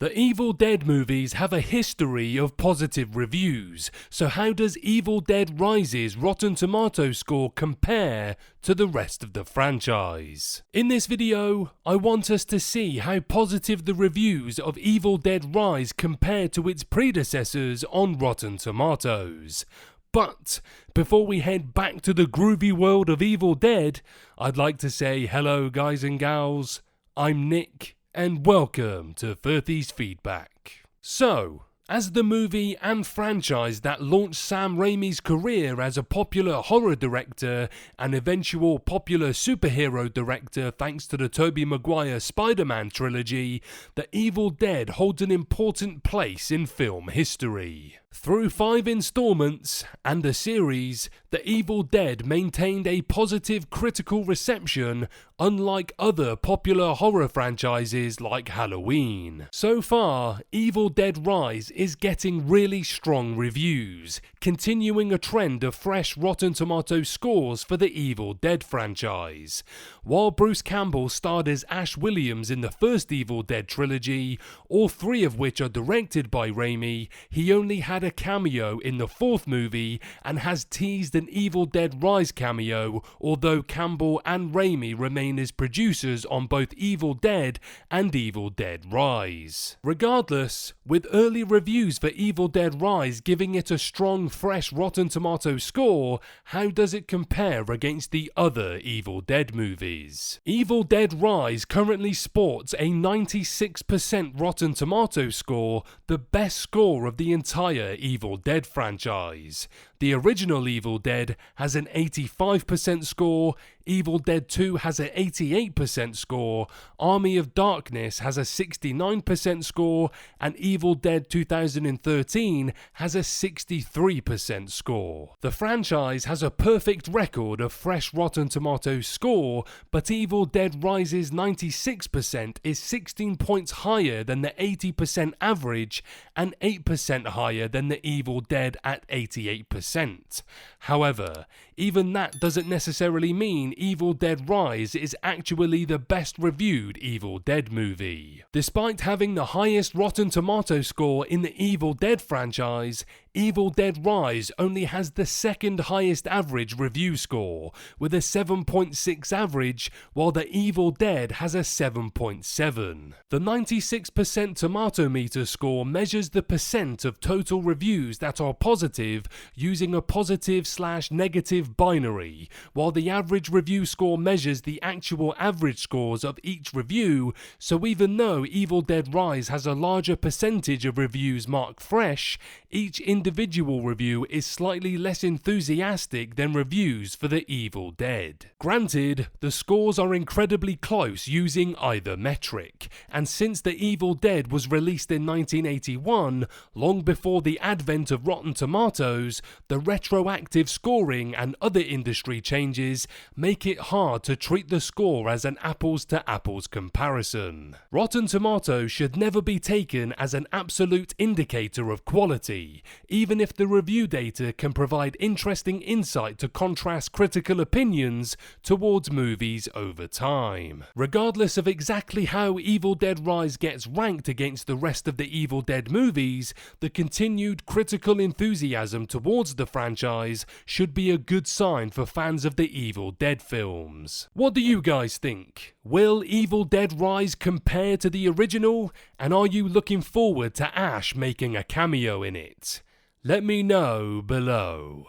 The Evil Dead movies have a history of positive reviews, so how does Evil Dead Rise's Rotten Tomatoes score compare to the rest of the franchise? In this video, I want us to see how positive the reviews of Evil Dead Rise compare to its predecessors on Rotten Tomatoes. But before we head back to the groovy world of Evil Dead, I'd like to say hello guys and gals, I'm Nick, and welcome to Firthy's Feedback. So, as the movie and franchise that launched Sam Raimi's career as a popular horror director and eventual popular superhero director thanks to the Tobey Maguire Spider-Man trilogy, The Evil Dead holds an important place in film history. Through 5 installments and the series, The Evil Dead maintained a positive critical reception, unlike other popular horror franchises like Halloween. So far, Evil Dead Rise is getting really strong reviews, continuing a trend of fresh Rotten Tomatoes scores for the Evil Dead franchise. While Bruce Campbell starred as Ash Williams in the first Evil Dead trilogy, all 3 of which are directed by Raimi, he only had a cameo in the 4th movie and has teased an Evil Dead Rise cameo, although Campbell and Raimi remain as producers on both Evil Dead and Evil Dead Rise. Regardless, with early reviews for Evil Dead Rise giving it a strong, fresh Rotten Tomatoes score, how does it compare against the other Evil Dead movies? Evil Dead Rise currently sports a 96% Rotten Tomatoes score, the best score of the entire Evil Dead franchise. The original Evil Dead has an 85% score, Evil Dead 2 has an 88% score, Army of Darkness has a 69% score, and Evil Dead 2013 has a 63% score. The franchise has a perfect record of fresh Rotten Tomatoes score, but Evil Dead Rise's 96% is 16 points higher than the 80% average and 8% higher than the Evil Dead at 88%. However, even that doesn't necessarily mean Evil Dead Rise is actually the best reviewed Evil Dead movie. Despite having the highest Rotten Tomatoes score in the Evil Dead franchise, Evil Dead Rise only has the second highest average review score, with a 7.6 average, while The Evil Dead has a 7.7. The 96% tomato meter score measures the percent of total reviews that are positive using a positive/negative binary, while the average review score measures the actual average scores of each review, so even though Evil Dead Rise has a larger percentage of reviews marked fresh, each individual review is slightly less enthusiastic than reviews for The Evil Dead. Granted, the scores are incredibly close using either metric, and since The Evil Dead was released in 1981, long before the advent of Rotten Tomatoes, the retroactive scoring and other industry changes make it hard to treat the score as an apples-to-apples comparison. Rotten Tomatoes should never be taken as an absolute indicator of quality, even if the review data can provide interesting insight to contrast critical opinions towards movies over time. Regardless of exactly how Evil Dead Rise gets ranked against the rest of the Evil Dead movies, the continued critical enthusiasm towards the franchise should be a good sign for fans of the Evil Dead films. What do you guys think? Will Evil Dead Rise compare to the original? And are you looking forward to Ash making a cameo in it? Let me know below.